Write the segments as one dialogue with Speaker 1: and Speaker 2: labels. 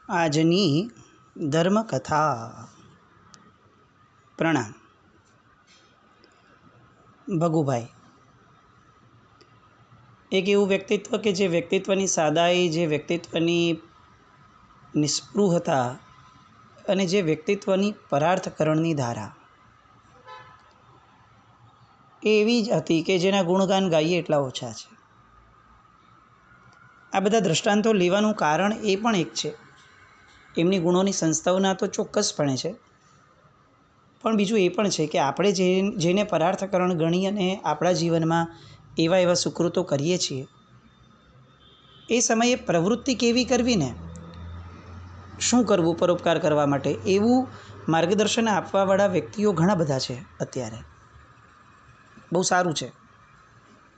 Speaker 1: આજની ધર્મકથા. પ્રણામ. ભગુભાઈ એક એવું વ્યક્તિત્વ કે જે વ્યક્તિત્વની સાદાઈ, જે વ્યક્તિત્વની નિસ્પૃહતા અને જે વ્યક્તિત્વની પરાર્થકરણની ધારા એવી જ હતી કે જેના ગુણગાન ગાઈએ એટલા ઓછા છે. આ બધા દ્રષ્ટાંતો લેવાનું કારણ એ પણ એક છે, એમની ગુણોની સંસ્થાઓના તો ચોક્કસપણે છે, પણ બીજું એ પણ છે કે આપણે જેને પરાર્થકરણ ગણી અને આપણા જીવનમાં એવા સુકૃતો કરીએ છીએ, એ સમયે પ્રવૃત્તિ કેવી કરવી ને શું કરવું પરોપકાર કરવા માટે, એવું માર્ગદર્શન આપવાવાળા વ્યક્તિઓ ઘણા બધા છે અત્યારે. બહુ સારું છે,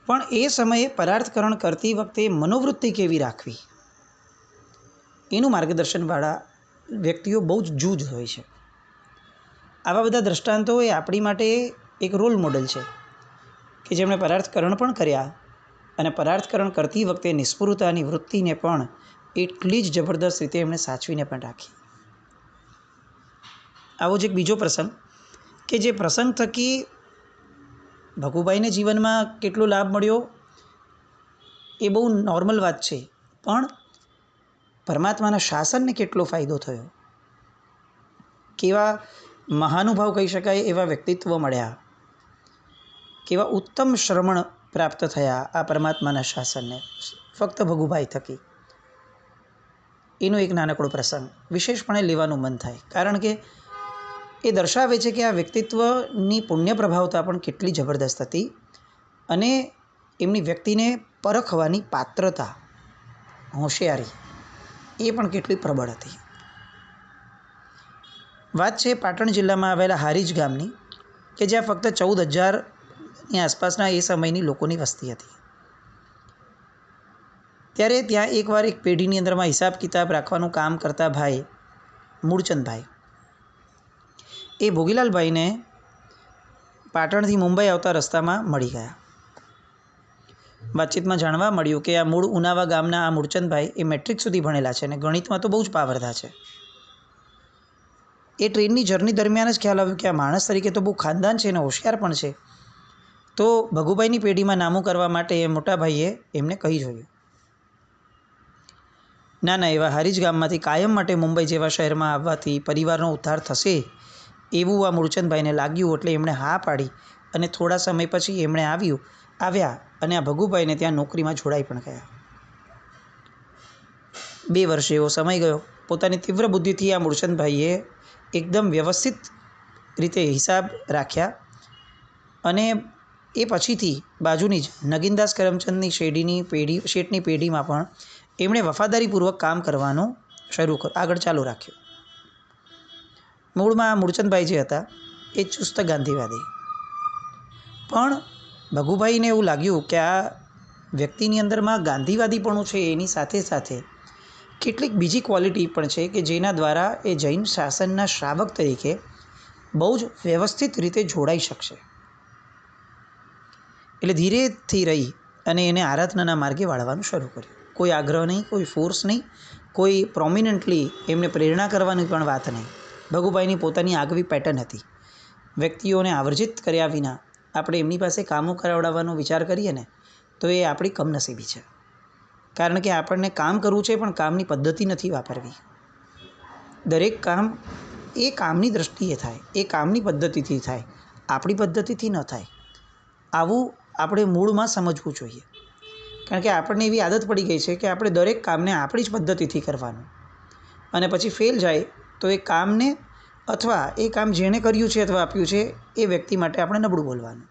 Speaker 1: પણ એ સમયે પરાર્થકરણ કરતી વખતે મનોવૃત્તિ કેવી રાખવી એનું માર્ગદર્શનવાળા વ્યક્તિઓ બહુ જ જૂજ હોય છે. આવા બધા દ્રષ્ટાંતો એ આપણી માટે એક રોલ મોડલ છે કે જેમણે પરાર્થકરણ પણ કર્યા અને પરાર્થકરણ કરતી વખતે નિસ્પૃહતાની વૃત્તિને પણ એટલી જ જબરદસ્ત રીતે એમણે સાચવીને પણ રાખી. આવો જ એક બીજો પ્રસંગ કે જે પ્રસંગ થકી ભગુભાઈને જીવનમાં કેટલો લાભ મળ્યો એ બહુ નોર્મલ વાત છે, પણ પરમાત્માના શાસનને કેટલો ફાયદો થયો, કેવા મહાનુભાવ કહી શકાય એવા વ્યક્તિત્વ મળ્યા, કેવા ઉત્તમ શ્રમણ પ્રાપ્ત થયા આ પરમાત્માના શાસનને ફક્ત ભગુભાઈ થકી. એનો એક નાનકડો પ્રસંગ વિશેષપણે લેવાનું મન થાય, કારણ કે એ દર્શાવે છે કે આ વ્યક્તિત્વની પુણ્ય પ્રભાવતા પણ કેટલી જબરદસ્ત હતી અને એમની વ્યક્તિને પરખવાની પાત્રતા, હોશિયારી એ પણ કેટલી પ્રબળ હતી. વાત છે પાટણ જિલ્લામાં આવેલા હારીજ ગામની, કે જ્યાં ફક્ત 14,000ની આસપાસના એ સમયની લોકોની વસ્તી હતી. ત્યારે ત્યાં એકવાર એક પેઢીની અંદરમાં હિસાબ કિતાબ રાખવાનું કામ કરતા ભાઈ મૂળચંદભાઈ, એ ભોગીલાલભાઈને પાટણથી મુંબઈ આવતા રસ્તામાં મળી ગયા. વાતચીતમાં જાણવા મળ્યું કે આ મૂળ ઉનાવા ગામના આ મૂળચંદભાઈ એ મેટ્રિક સુધી ભણેલા છે અને ગણિતમાં તો બહુ જ પાવરધા છે. એ ટ્રેનની જર્ની દરમિયાન જ ખ્યાલ આવ્યું કે આ માણસ તરીકે તો બહુ ખાનદાન છે અને હોશિયાર પણ છે. તો ભગુભાઈની પેઢીમાં નામું કરવા માટે એ મોટા ભાઈએ એમને કહી જોયું. ના, એવા હારીજ ગામમાંથી કાયમ માટે મુંબઈ જેવા શહેરમાં આવવાથી પરિવારનો ઉદ્ધાર થશે એવું આ મૂળચંદભાઈને લાગ્યું, એટલે એમણે હા પાડી અને થોડા સમય પછી એમણે આવ્યા અને આ ભગુભાઈને ત્યાં નોકરીમાં જોડાઈ પણ ગયા. 2 વર્ષ એવો સમય ગયો. પોતાની તીવ્ર બુદ્ધિથી આ મૂળચંદભાઈએ એકદમ વ્યવસ્થિત રીતે હિસાબ રાખ્યા અને એ પછીથી બાજુની જ નગીનદાસ કરમચંદની શેઠની પેઢીમાં પણ એમણે વફાદારીપૂર્વક કામ કરવાનું આગળ ચાલુ રાખ્યું. મૂળમાં મૂળચંદભાઈ જે હતા એ ચુસ્ત ગાંધીવાદી, પણ ભગુભાઈને એવું લાગ્યું કે આ વ્યક્તિની અંદરમાં ગાંધીવાદીપણું છે, એની સાથે સાથે કેટલીક બીજી ક્વોલિટી પણ છે કે જેના દ્વારા એ જૈન શાસનના શ્રાવક તરીકે બહુ જ વ્યવસ્થિત રીતે જોડાઈ શકશે. એટલે ધીરેથી રહી અને એને આરાધનાના માર્ગે વાળવાનું શરૂ કર્યું. કોઈ આગ્રહ નહીં, કોઈ ફોર્સ નહીં, કોઈ પ્રોમિનન્ટલી એમને પ્રેરણા કરવાની પણ વાત નહીં. ભગુભાઈની પોતાની આગવી પેટર્ન હતી. વ્યક્તિઓને આવર્જિત કર્યા વિના આપણે એમની પાસે કામો કરાવડાવવાનો વિચાર કરીએ ને તો એ આપણી કમનસીબી છે, કારણ કે આપણને કામ કરવું છે પણ કામની પદ્ધતિ નથી વાપરવી. દરેક કામ એ કામની દૃષ્ટિએ થાય, એ કામની પદ્ધતિથી થાય, આપણી પદ્ધતિથી ન થાય. આવું આપણે મૂળમાં સમજવું જોઈએ, કારણ કે આપણને એવી આદત પડી ગઈ છે કે આપણે દરેક કામને આપણી જ પદ્ધતિથી કરવાનું અને પછી ફેલ જાય તો એ કામને અથવા એ કામ જેણે કર્યું છે અથવા આપ્યું છે એ વ્યક્તિ માટે આપણે નબળું બોલવાનું.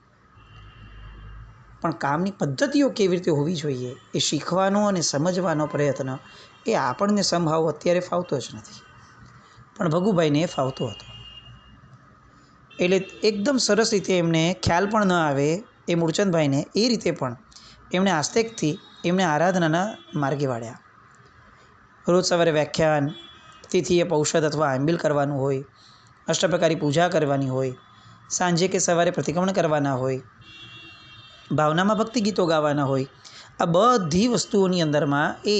Speaker 1: પણ કામની પદ્ધતિઓ કેવી રીતે હોવી જોઈએ એ શીખવાનો અને સમજવાનો પ્રયત્ન એ આપણને સમહાવ અત્યારે ફાવતો જ નથી, પણ ભગુભાઈને એ ફાવતો હતો. એટલે એકદમ સરસ રીતે એમને ખ્યાલ પણ ન આવે એ મૂળચંદભાઈને એ રીતે પણ એમણે આસ્તેકથી એમને આરાધનાના માર્ગે વાળ્યા. રોજ સવારે વ્યાખ્યાન, તિથિએ પૌષધ અથવા આંબિલ કરવાનું હોય, અષ્ટપ્રકારી પૂજા કરવાની હોય, સાંજે કે સવારે પ્રતિક્રમણ કરવાના હોય, ભાવનામાં ભક્તિ ગીતો ગાવાના હોય, આ બધી વસ્તુઓની અંદરમાં એ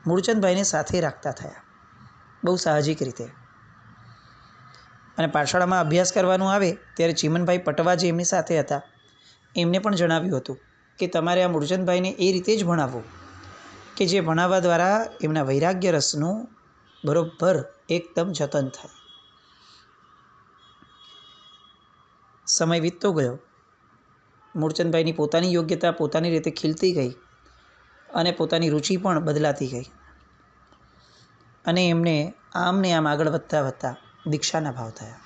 Speaker 1: મૂળચંદભાઈને સાથે રાખતા થયા. બહુ સાહજિક રીતે. અને પાઠશાળામાં અભ્યાસ કરવાનું આવે ત્યારે ચીમનભાઈ પટવા જે એમની સાથે હતા એમને પણ જણાવ્યું હતું કે તમારે આ મૂળચંદભાઈને એ રીતે જ ભણાવવો કે જે ભણાવવા દ્વારા એમના વૈરાગ્ય રસનું બરોબર એકદમ જતન થાય. સમય વીતતો ગયો. મૂળચંદભાઈની પોતાની યોગ્યતા પોતાની રીતે ખીલતી ગઈ અને પોતાની રુચિ પણ બદલાતી ગઈ અને એમને આમ ને આમ આગળ વધતા વધતા દીક્ષાના ભાવ થયા.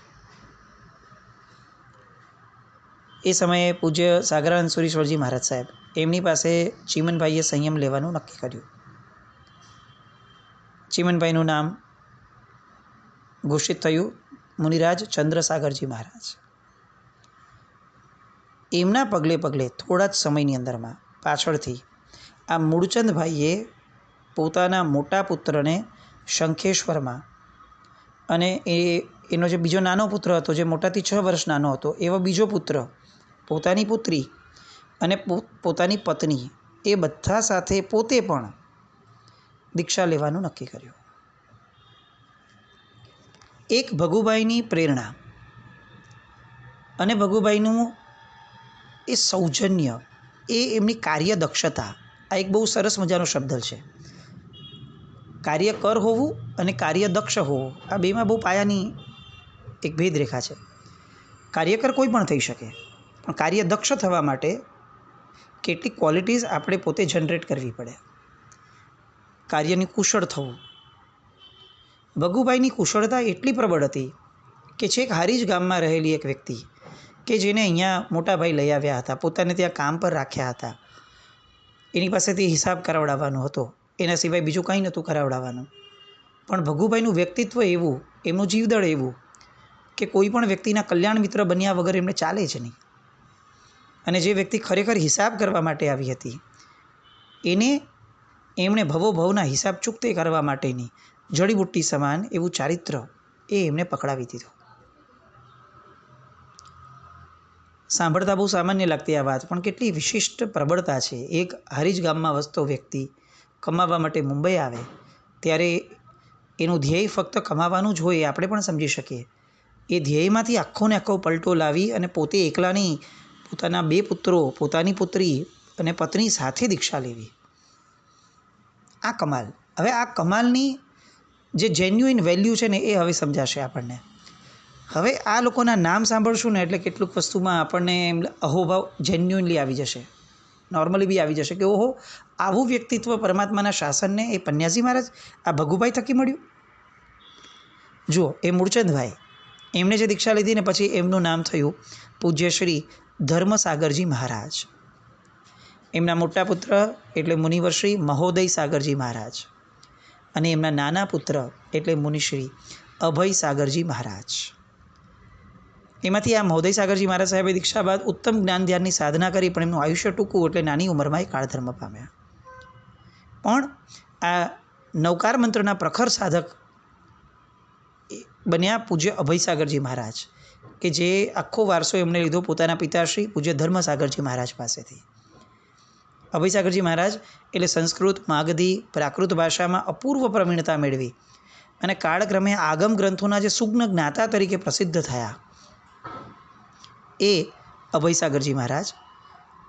Speaker 1: એ સમયે પૂજ્ય સાગરાનંદ સુરીશ્વરજી મહારાજ સાહેબ એમની પાસે ચીમનભાઈએ સંયમ લેવાનું નક્કી કર્યું. ચીમનભાઈનું નામ ઘોષિત થયું મુનિરાજ ચંદ્રસાગરજી મહારાજ. એમના પગલે પગલે થોડા જ સમયની અંદરમાં પાછળથી આ મૂળચંદભાઈએ પોતાના મોટા પુત્રને શંખેશ્વરમાં અને એનો જે બીજો નાનો પુત્ર હતો જે મોટાથી 6 વર્ષ નાનો હતો એવો બીજો પુત્ર, પોતાની પુત્રી અને પોતાની પત્ની એ બધા સાથે પોતે પણ દીક્ષા લેવાનું નક્કી કર્યું. એક ભગુભાઈની પ્રેરણા અને ભગુભાઈનું એ સૌજન્ય, એ એમની કાર્યદક્ષતા, આ એક બહુ સરસ મજાનો શબ્દ છે. કાર્યકર હોવું અને કાર્યદક્ષ હોવું આ બેમાં બહુ પાયાની એક ભેદરેખા છે. કાર્યકર કોઈ પણ થઈ શકે પણ કાર્યદક્ષ થવા માટે કેટલીક ક્વોલિટીઝ આપણે પોતે જનરેટ કરવી પડે. કાર્યની કુશળ થવું. ભગુભાઈની કુશળતા એટલી પ્રબળ હતી કે છેક હારીજ ગામમાં રહેલી એક વ્યક્તિ કે જેને અહીંયા મોટાભાઈ લઈ આવ્યા હતા, પોતાને ત્યાં કામ પર રાખ્યા હતા, એની પાસેથી હિસાબ કરાવડાવવાનો હતો, એના સિવાય બીજું કંઈ નહોતું કરાવડાવવાનું. પણ ભગુભાઈનું વ્યક્તિત્વ એવું, એમનું જીવદળ એવું કે કોઈ પણ વ્યક્તિના કલ્યાણ મિત્ર બન્યા વગર એમને ચાલે જ નહીં. અને જે વ્યક્તિ ખરેખર હિસાબ કરવા માટે આવી હતી એને એમણે ભવોભવના હિસાબ ચૂકતે કરવા માટેની જડીબુટ્ટી સમાન એવું ચારિત્ર એ એમને પકડાવી દીધું. સાંભળતા બહુ સામાન્ય લાગતી આ વાત, પણ કેટલી વિશિષ્ટ પ્રબળતા છે. એક હારીજ ગામમાં વસતો વ્યક્તિ કમાવા માટે મુંબઈ આવે ત્યારે એનું ધ્યેય ફક્ત કમાવાનું જ હોય એ આપણે પણ સમજી શકીએ. એ ધ્યેયમાંથી આખો ને આખો પલટો લાવી અને પોતે એકલા નહીં, પોતાના 2 પુત્રો, પોતાની પુત્રી અને પત્ની સાથે દીક્ષા લેવી, આ કમાલ. હવે આ કમાલની જે જેન્યુઇન વેલ્યુ છે ને એ હવે સમજાશે આપણને. હવે આ લોકોના નામ સાંભળશું ને એટલે કેટલુંક વસ્તુમાં આપણને એમ અહોભાવ જેન્યુઇનલી આવી જશે, નોર્મલી બી આવી જશે કે ઓહો, આવું વ્યક્તિત્વ પરમાત્માના શાસનને એ પન્યાસી મહારાજ આ ભગુભાઈ થકી મળ્યું. જુઓ, એ મૂળચંદભાઈ એમણે જે દીક્ષા લીધી ને પછી એમનું નામ થયું પૂજ્ય શ્રી ધર્મસાગરજી મહારાજ. એમના મોટા પુત્ર એટલે મુનિવરશ્રી મહોદય સાગરજી મહારાજ અને એમના નાના પુત્ર એટલે મુનિશ્રી અભય સાગરજી મહારાજ. એમાંથી આ મહોદય સાગરજી મહારાજ સાહેબે દીક્ષા બાદ ઉત્તમ જ્ઞાન ધ્યાનની સાધના કરી, પણ એમનું આયુષ્ય ટૂંકું એટલે નાની ઉંમરમાં એ કાળધર્મ પામ્યા. પણ આ નવકાર મંત્રના પ્રખર સાધક બન્યા પૂજ્ય અભય સાગરજી મહારાજ કે જે આખો વારસો એમણે લીધો પોતાના પિતાશ્રી પૂજ્ય ધર્મસાગરજી મહારાજ પાસેથી. અભય સાગરજી મહારાજ એટલે સંસ્કૃત, માગધી, પ્રાકૃત ભાષામાં અપૂર્વ પ્રવીણતા મેળવી અને કાળક્રમે આગમ ગ્રંથોના જે સુજ્ઞ જ્ઞાતા તરીકે પ્રસિદ્ધ થયા એ અભય સાગરજી મહારાજ.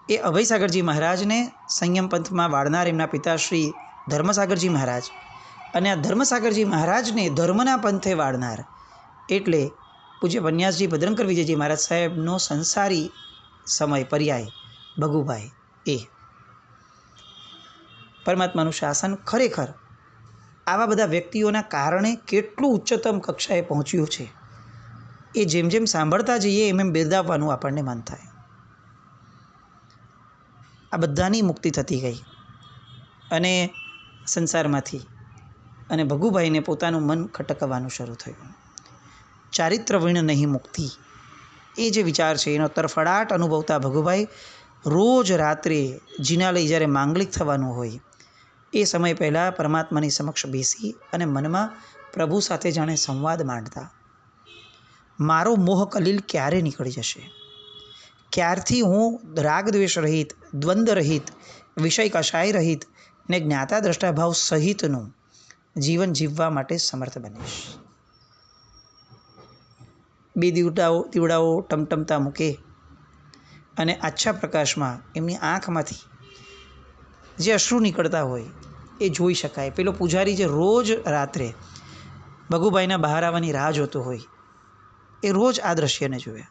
Speaker 1: એ અભય સાગરજી મહારાજને સંયમ પંથમાં વાળનાર એમના પિતાશ્રી ધર્મસાગરજી મહારાજ અને આ ધર્મસાગરજી મહારાજને ધર્મના પંથે વાળનાર એટલે પૂજ્ય પન્યાસજી ભદ્રંકર વિજયજી મહારાજ સાહેબનો સંસારી સમય પર્યાય ભગુભાઈ. એ પરમાત્માનું શાસન ખરેખર આવા બધા વ્યક્તિઓના કારણે કેટલું ઉચ્ચતમ કક્ષાએ પહોંચ્યું છે એ જેમ જેમ સાંભળતા જઈએ એમ એમ બિરદાવવાનું આપણને મન થાય. આ બધાની મુક્તિ થતી ગઈ અને સંસારમાંથી અને ભગુભાઈને પોતાનું મન ખટકવાનું શરૂ થયું. ચારિત્ર વિણ નહીં મુક્તિ, એ જે વિચાર છે એનો તરફડાટ અનુભવતા ભગુભાઈ રોજ રાત્રે જીના લઈ જ્યારે માંગલિક થવાનું હોય એ સમય પહેલાં પરમાત્માની સમક્ષ બેસી અને મનમાં પ્રભુ સાથે જાણે સંવાદ માંડતા. મારો મોહ કલીલ ક્યારે નીકળી જશે, ક્યારથી હું રાગદ્વેષ રહિત, દ્વંદ્વ રહિત, વિષય કષાય રહિત ને જ્ઞાતા દ્રષ્ટાભાવ સહિતનું જીવન જીવવા માટે સમર્થ બનીશ. 2 દીવડાઓ ટમટમતા મૂકે અને આછા પ્રકાશમાં એમની આંખમાંથી જે અશ્રુ નીકળતા હોય એ જોઈ શકાય. પેલો પૂજારી જે રોજ રાત્રે ભગુભાઈના બહાર આવવાની રાહ જોતો હોય એ રોજ આ દ્રશ્યને જોયા.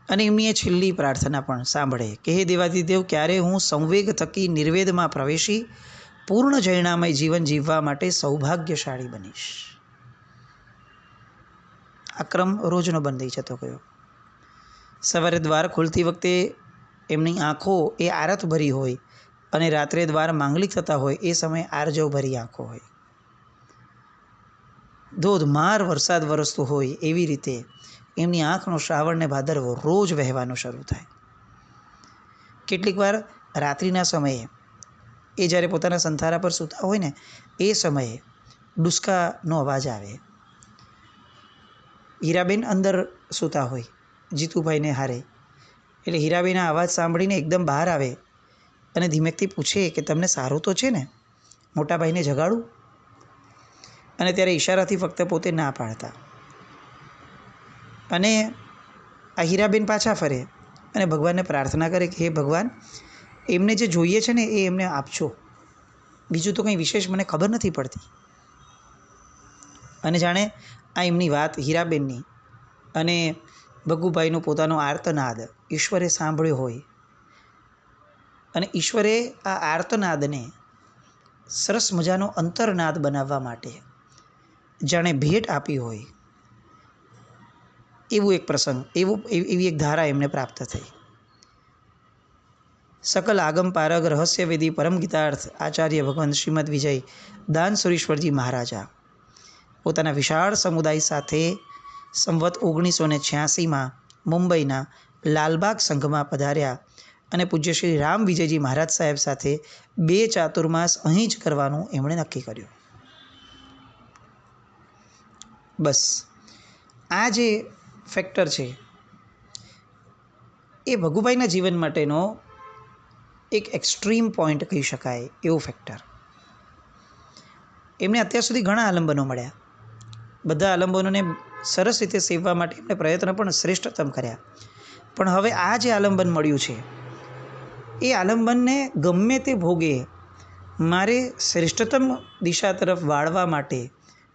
Speaker 1: અને એમની એ છેલ્લી પ્રાર્થના પણ સાંભળે કે હે દેવાધિદેવ, ક્યારે હું સંવેગ થકી નિર્વેદમાં પ્રવેશી પૂર્ણ જૈનામય જીવન જીવવા માટે સૌભાગ્યશાળી બનીશ. આ ક્રમ રોજનો બંધ થઈ જતો ગયો. સવારે દ્વાર ખોલતી વખતે એમની આંખો એ આરત ભરી હોય અને રાત્રે દ્વાર માંગલિક થતા હોય એ સમયે આરજવ ભરી આંખો હોય. ધોધમાર વરસાદ વરસતો હોય એવી રીતે એમની આંખનો શ્રાવણ ને ભાદરવો રોજ વહેવાનો શરૂ થાય. કેટલીક વાર રાત્રિના સમયે એ જ્યારે પોતાના સંથારા પર સૂતા હોય ને એ સમયે ડુસકાનો અવાજ આવે. હીરાબેન અંદર સૂતા હોય જીતુભાઈને હારે, એટલે હીરાબેનના અવાજ સાંભળીને એકદમ બહાર આવે અને ધીમેકથી પૂછે કે તમને સારું તો છે ને, મોટાભાઈને જગાડું? અને ત્યારે ઈશારાથી ફક્ત પોતે ના પાડતા. અને આ હીરાબેન પાછા ફરે અને ભગવાનને પ્રાર્થના કરે કે હે ભગવાન, એમને જે જોઈએ છે ને એ એમને આપજો, બીજું તો કંઈ વિશેષ મને ખબર નથી પડતી. અને જાણે આ એમની વાત હીરાબેનની અને ભગુભાઈનો પોતાનો આર્તનાદ ઈશ્વરે સાંભળ્યો હોય અને ઈશ્વરે આ આર્તનાદને સરસ મજાનો અંતરનાદ બનાવવા માટે જાણે ભેટ આપી હોય એવું એક પ્રસંગ, એવી એક ધારા એમને પ્રાપ્ત થઈ. સકલ આગમ પારગ રહસ્યવેદી પરમ ગીતાર્થ આચાર્ય ભગવાન શ્રીમદ વિજય દાન સુરેશ્વરજી મહારાજા પોતાના વિશાળ સમુદાય સાથે સંવત 1986માં મુંબઈના લાલબાગ સંઘમાં પધાર્યા અને પૂજ્ય શ્રી રામ વિજયજી મહારાજ સાહેબ સાથે 2 ચાતુર્માસ અહીં જ કરવાનું એમણે નક્કી કર્યું. બસ આ જે ફેક્ટર છે એ ભગુભાઈના જીવન માટેનો એક એક્સ્ટ્રીમ પોઈન્ટ કહી શકાય એવો ફેક્ટર. એમને અત્યાર સુધી ઘણા આલંબનો મળ્યા, બધા આલંબનોને સરસ રીતે સેવવા માટે એમણે પ્રયત્ન પણ શ્રેષ્ઠતમ કર્યા. પણ હવે આ જે આલંબન મળ્યું છે એ આલંબનને ગમે તે ભોગે મારે શ્રેષ્ઠતમ દિશા તરફ વાળવા માટે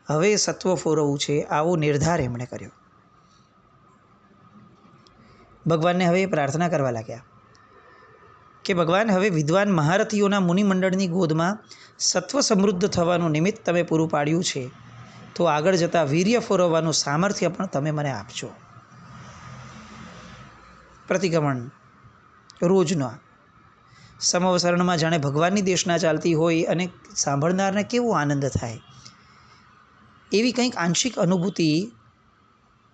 Speaker 1: હવે સત્વ ફોરવવું છે, આવો નિર્ધાર એમણે કર્યો. ભગવાનને હવે પ્રાર્થના કરવા લાગ્યા કે ભગવાન, હવે વિદ્વાન મહારથીઓના મુનિમંડળની ગોદમાં સત્વ સમૃદ્ધ થવાનું નિમિત્ત તમે પૂરું પાડ્યું છે, તો આગળ જતાં વીર્ય ફોરવવાનું સામર્થ્ય પણ તમે મને આપજો. પ્રતિક્રમણ રોજનો સમવસરણમાં જાણે ભગવાનની દેશના ચાલતી હોય અને સાંભળનારને કેવો આનંદ થાય એવી કંઈક આંશિક અનુભૂતિ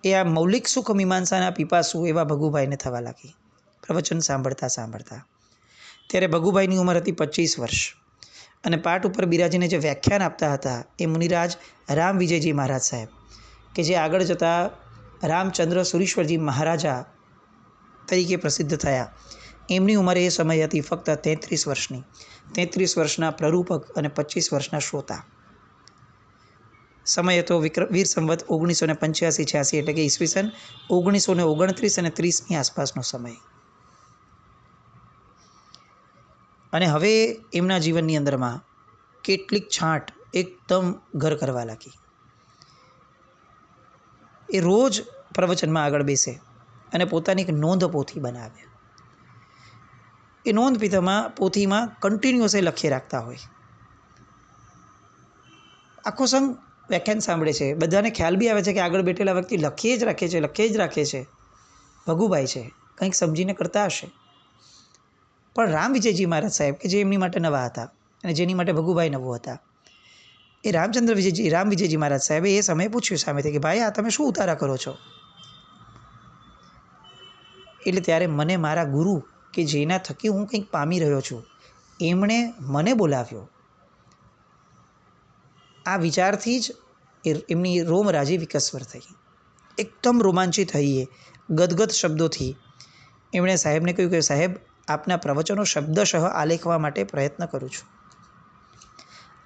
Speaker 1: એ આ મૌલિક સુખ મીમાંસાના પીપાસુ એવા ભગુભાઈને થવા લાગી પ્રવચન સાંભળતા સાંભળતા. ત્યારે ભગુભાઈની ઉંમર હતી 25 વર્ષ અને પાઠ ઉપર બિરાજીને જે વ્યાખ્યાન આપતા હતા એ મુનિરાજ રામ વિજયજી મહારાજ સાહેબ, કે જે આગળ જતાં રામચંદ્ર સુરીશ્વરજી મહારાજા તરીકે પ્રસિદ્ધ થયા. એમની ઉંમર એ સમય હતી ફક્ત 33 વર્ષની. 33 વર્ષના પ્રરૂપક અને 25 વર્ષના શ્રોતા. સમય હતો વીર સંવત 1985-86, એટલે કે ઈસવીસન 1929 અને 30ની આસપાસનો સમય. અને હવે એમના જીવનની અંદરમાં કેટલીક છાંટ એકદમ ઘર કરવા લાગી. એ રોજ પ્રવચનમાં આગળ બેસે અને પોતાની એક નોંધ પોથી બનાવે. એ નોંધ પોથીમાં કન્ટિન્યુઅસ એ લખી રાખતા હોય. આખો સંઘ વ્યાખ્યાન સાંભળે છે, બધાને ખ્યાલ બી આવે છે કે આગળ બેઠેલા વ્યક્તિ લખીએ જ રાખે છે. ભગુભાઈ છે, કંઈક સમજીને કરતા હશે. પણ રામ વિજયજી મહારાજ સાહેબ, કે જે એમની માટે નવા હતા અને જેની માટે ભગુભાઈ નવો હતા, એ રામ વિજયજી મહારાજ સાહેબે એ સમયે પૂછ્યું સામેથી કે ભાઈ, આ તમે શું ઉતારા કરો છો? એટલે ત્યારે મને મારા ગુરુ, કે જેના થકી હું કંઈક પામી રહ્યો છું, એમણે મને બોલાવ્યો. આ વિચારથી જ એમની રોમરાજી વિકસ્વર થઈ. એકદમ રોમાંચિત થઈએ ગદગદ શબ્દોથી એમણે સાહેબને કહ્યું કે સાહેબ, આપના પ્રવચનો શબ્દશઃ આલેખવા માટે પ્રયત્ન કરું છું.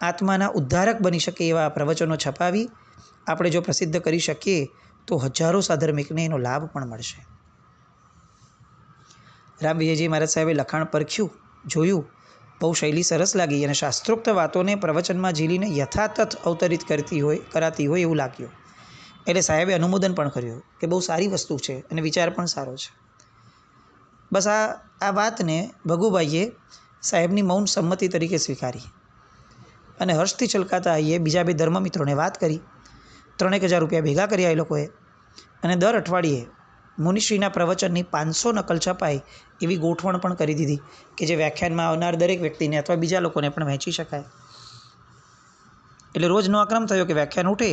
Speaker 1: આત્માના ઉદ્ધારક બની શકે એવા પ્રવચનો છપાવી આપણે જો પ્રસિદ્ધ કરી શકીએ તો હજારો સાધર્મિકને એનો લાભ પણ મળશે. રામ વિજયજી મહારાજ સાહેબે લખાણ પરખ્યું, જોયું, બહુ શૈલી સરસ લાગી અને શાસ્ત્રોક્ત વાતોને પ્રવચનમાં ઝીલીને યથાતથ અવતરિત કરાતી હોય એવું લાગ્યું. એટલે સાહેબે અનુમોદન પણ કર્યું કે બહુ સારી વસ્તુ છે અને વિચાર પણ સારો છે. બસ આ વાતને ભગુભાઈએ સાહેબની મૌન સંમતિ તરીકે સ્વીકારી અને હર્ષથી છલકાતા આઈએ બીજા 2 ધર્મમિત્રોને વાત કરી. 3,000 રૂપિયા ભેગા કર્યા એ લોકોએ અને દર અઠવાડિયે મુનિશ્રીના પ્રવચનની 500 નકલ છપાય એવી ગોઠવણ પણ કરી દીધી કે જે વ્યાખ્યાનમાં આવનાર દરેક વ્યક્તિને અથવા બીજા લોકોને પણ વહેંચી શકાય. એટલે રોજનો આ ક્રમ થયો કે વ્યાખ્યાન ઉઠે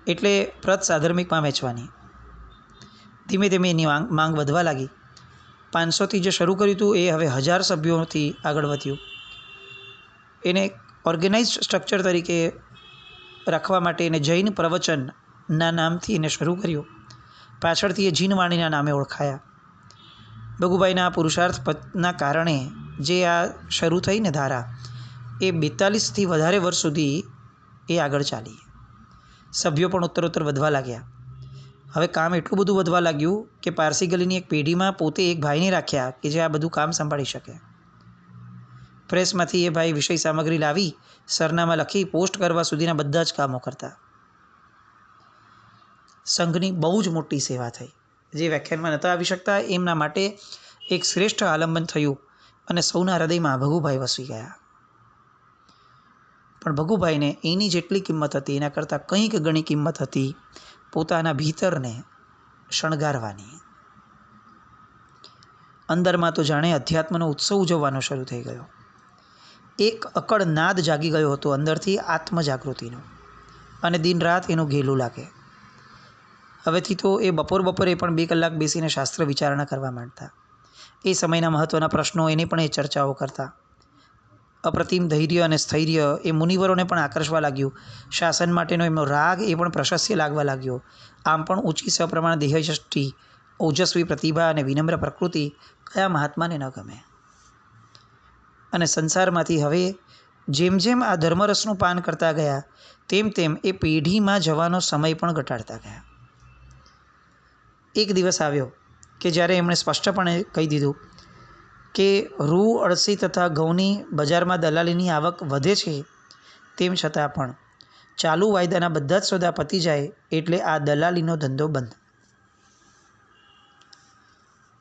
Speaker 1: એટલે પ્રત સાધર્મિકમાં વહેંચવાની. ધીમે ધીમે એની માંગ વધવા લાગી. 500થી જે શરૂ કર્યું હતું એ હવે 1000 સભ્યોથી આગળ વધ્યું. એને ઓર્ગેનાઇઝડ સ્ટ્રક્ચર તરીકે રાખવા માટે એને જૈન પ્રવચનના નામથી એને શરૂ કર્યું. પાછળથી એ જીનવાણીના નામે ઓળખાયા. ભગુભાઈના પુરુષાર્થના કારણે જે આ શરૂ થઈ ને ધારા, એ 42થી વધારે વર્ષ સુધી એ આગળ ચાલી. સભ્યો પણ ઉત્તરોત્તર વધવા લાગ્યા. હવે કામ એટલું બધું વધવા લાગ્યું કે પારસી ગલીની એક પેઢીમાં પોતે એક ભાઈને રાખ્યા કે જે આ બધું કામ સંભાળી શકે. પ્રેસમાંથી એ ભાઈ વિષય સામગ્રી લાવી સરનામા લખી પોસ્ટ કરવા સુધીના બધા જ કામો કરતા. સંઘની બહુ જ મોટી સેવા થઈ. જે વ્યાખ્યાનમાં નહોતા આવી શકતા એમના માટે એક શ્રેષ્ઠ આલંબન થયું અને સૌના હૃદયમાં ભગુભાઈ વસી ગયા. પણ ભગુભાઈને એની જેટલી કિંમત હતી એના કરતાં કંઈક ગણી કિંમત હતી પોતાના ભીતરને શણગારવાની. અંદરમાં તો જાણે અધ્યાત્મનો ઉત્સવ ઉજવવાનો શરૂ થઈ ગયો. એક અકળ નાદ જાગી ગયો હતો અંદરથી આત્મજાગૃતિનો અને દિન રાત એનું ઘેલું લાગે. હવેથી તો એ બપોરે પણ 2 કલાક બેસીને શાસ્ત્ર વિચારણા કરવા માંડતા. એ સમયના મહત્ત્વના પ્રશ્નો એની પણ એ ચર્ચાઓ કરતા. અપ્રતિમ ધૈર્ય અને સ્થૈર્ય એ મુનિવરોને પણ આકર્ષવા લાગ્યું. શાસન માટેનો એમનો રાગ એ પણ પ્રશસ્ય લાગવા લાગ્યો. આમ પણ ઊંચી સપ્રમાણ દેહયષ્ટિ, ઓજસ્વી પ્રતિભા અને વિનમ્ર પ્રકૃતિ કયા મહાત્માને ન ગમે. અને સંસારમાંથી હવે જેમ જેમ આ ધર્મરસનું પાન કરતા ગયા તેમ તેમ એ પેઢીમાં જવાનો સમય પણ ઘટાડતા ગયા. એક દિવસ આવ્યો કે જ્યારે એમણે સ્પષ્ટપણે કહી દીધું કે રૂ, અળસી તથા ઘઉંની બજારમાં દલાલીની આવક વધે છે, તેમ છતાં પણ ચાલુ વાયદાના બધા જ સોદા પતી જાય એટલે આ દલાલીનો ધંધો બંધ.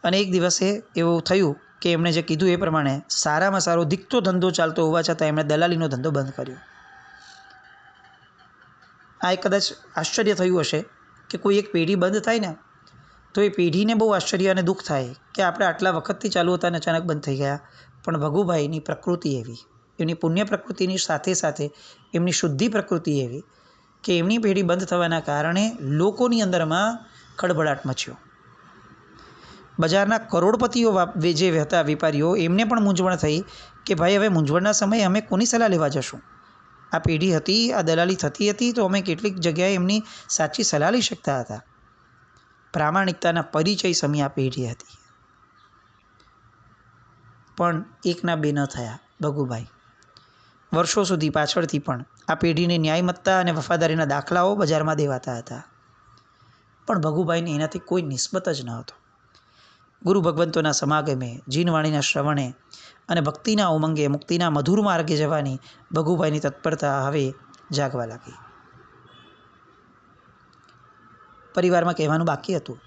Speaker 1: અને એક દિવસે એવું થયું કે એમણે જે કીધું એ પ્રમાણે સારામાં સારો દીકતો ધંધો ચાલતો હોવા છતાં એમણે દલાલીનો ધંધો બંધ કર્યો. આ એક કદાચ આશ્ચર્ય થયું હશે કે કોઈ એક પેઢી બંધ થાય ને તો એ પેઢીને બહુ આશ્ચર્ય અને દુઃખ થાય કે આપણે આટલા વખતથી ચાલુ હતા અને અચાનક બંધ થઈ ગયા. પણ ભગુભાઈની પ્રકૃતિ એવી, એમની પુણ્ય પ્રકૃતિની સાથે સાથે એમની શુદ્ધિ પ્રકૃતિ એવી કે એમની પેઢી બંધ થવાના કારણે લોકોની અંદરમાં ખળભળાટ મચ્યો. બજારના કરોડપતિઓ જે હતા વેપારીઓ, એમને પણ મૂંઝવણ થઈ કે ભાઈ હવે મૂંઝવણના સમયે અમે કોની સલાહ લેવા જશું? આ પેઢી હતી, આ દલાલી થતી હતી તો અમે કેટલીક જગ્યાએ એમની સાચી સલાહ લઈ શકતા હતા. પ્રામાણિકતાના પરિચય સમી આ પેઢી હતી. પણ એકના બે ન થયા ભગુભાઈ. વર્ષો સુધી પાછળથી પણ આ પેઢીની ન્યાયમત્તા અને વફાદારીના દાખલાઓ બજારમાં દેવાતા હતા. પણ ભગુભાઈને એનાથી કોઈ નિસ્બત જ ન હતો. ગુરુ ભગવંતોના સમાગમે, જીનવાણીના શ્રવણે અને ભક્તિના ઉમંગે મુક્તિના મધુર માર્ગે જવાની ભગુભાઈની તત્પરતા હવે જાગવા લાગી. પરિવારમાં કહેવાનું બાકી હતું.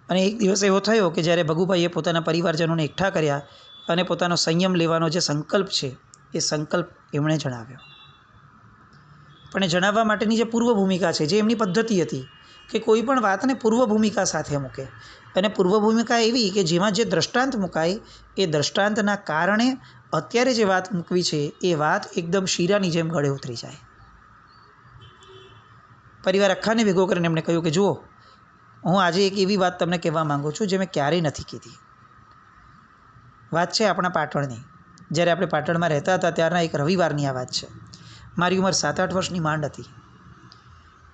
Speaker 1: અને એક દિવસ એવો થયો કે જ્યારે ભગુભાઈએ પોતાના પરિવારજનોને એકઠા કર્યા અને પોતાનો સંયમ લેવાનો જે સંકલ્પ છે એ સંકલ્પ એમણે જણાવ્યો. પણ એ જણાવવા માટેની જે પૂર્વ ભૂમિકા છે, જે એમની પદ્ધતિ હતી કે કોઈ પણ વાતને પૂર્વ ભૂમિકા સાથે મૂકે. અને પૂર્વ ભૂમિકા એવી કે જેમાં જે દ્રષ્ટાંત મુકાય એ દ્રષ્ટાંતના કારણે અત્યારે જે વાત મૂકવી છે એ વાત એકદમ શીરાની જેમ ગળે ઉતરી જાય. પરિવાર આખાને ભેગો કરીને એમણે કહ્યું કે જુઓ, હું આજે એક એવી વાત તમને કહેવા માગું છું જે મેં ક્યારેય નથી કીધી. વાત છે આપણા પાટણની. જ્યારે આપણે પાટણમાં રહેતા હતા ત્યારના એક રવિવારની આ વાત છે. મારી ઉંમર 7-8 વર્ષની માંડ હતી.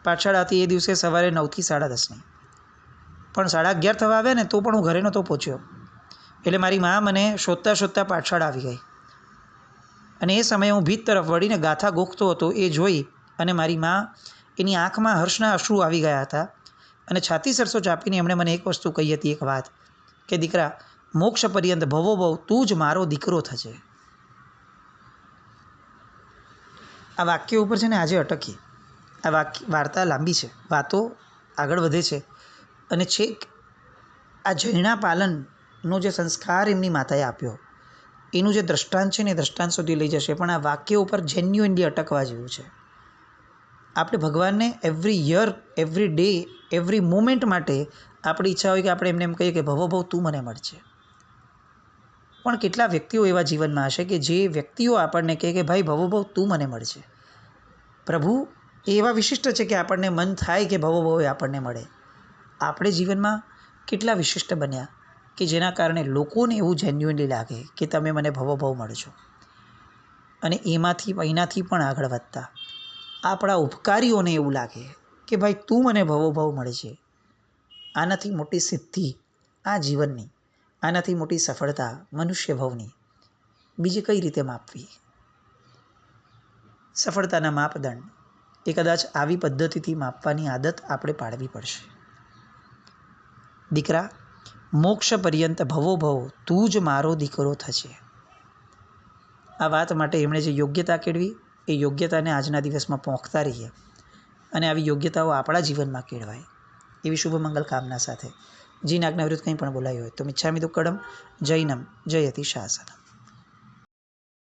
Speaker 1: પાઠશાળા હતી એ દિવસે સવારે 9થી 10:30ની. પણ 11:30 થવા આવ્યા ને તો પણ હું ઘરે નહોતો પહોંચ્યો. એટલે મારી મા મને શોધતા પાઠશાળા આવી ગઈ અને એ સમયે હું ભીત તરફ વળીને ગાથા ગોખતો હતો. એ જોઈ અને મારી મા, એની આંખમાં હર્ષના અશ્રુ આવી ગયા હતા અને છાતી સરસો ચાપીને એમણે મને એક વસ્તુ કહી હતી, એક વાત, કે દીકરા, મોક્ષ પર્યંત ભવો ભવ તું જ મારો દીકરો થજે. આ વાક્ય ઉપર છે ને આજે અટકીએ. આ વાર્તા લાંબી છે, વાતો આગળ વધે છે અને છેક આ જૈણા પાલનનો જે સંસ્કાર એમની માતાએ આપ્યો એનું જે દ્રષ્ટાંત છે ને એ દ્રષ્ટાંત સુધી લઈ જશે. પણ આ વાક્ય ઉપર જેન્યુઇનલી અટકવા જેવું છે. આપણે ભગવાનને every year, every day, every moment માટે આપણી ઈચ્છા હોય કે આપણે એમને એમ કહીએ કે ભવો ભવ તું મને મળજે. પણ કેટલા વ્યક્તિઓ એવા જીવનમાં હશે કે જે વ્યક્તિઓ આપણને કહે કે ભાઈ ભવો ભવ તું મને મળજે. પ્રભુ એ એવા વિશિષ્ટ છે કે આપણને મન થાય કે ભવો ભવ એ આપણને મળે. આપણે જીવનમાં કેટલા વિશિષ્ટ બન્યા કે જેના કારણે લોકોને એવું જેન્યુઇનલી લાગે કે તમે મને ભવો ભવ મળજો. અને એનાથી પણ આગળ વધતા આપણા ઉપકારીઓને એવું લાગે કે ભાઈ તું મને ભવો ભવ મળજે. આનાથી મોટી સિદ્ધિ આ જીવનની, આનાથી મોટી સફળતા મનુષ્ય ભવની બીજી કઈ રીતે માપવી? સફળતાના માપદંડ એ કદાચ આવી પદ્ધતિથી માપવાની આદત આપણે પાડવી પડશે. દીકરા, મોક્ષ પર્યંત ભવો ભવ તું જ મારો દીકરો થશે. આ વાત માટે એમણે જે યોગ્યતા કેળવી એ યોગ્યતાને આજના દિવસમાં પહોંચતા રહીએ અને આવી યોગ્યતાઓ આપણા જીવનમાં કેળવાય એવી શુભ મંગલ કામના સાથે જીન આજ્ઞા વિરુદ્ધ કંઈ પણ બોલાયું હોય તો મિચ્છામિ દુક્કડમ. જૈનમ જયતિ શાસનમ.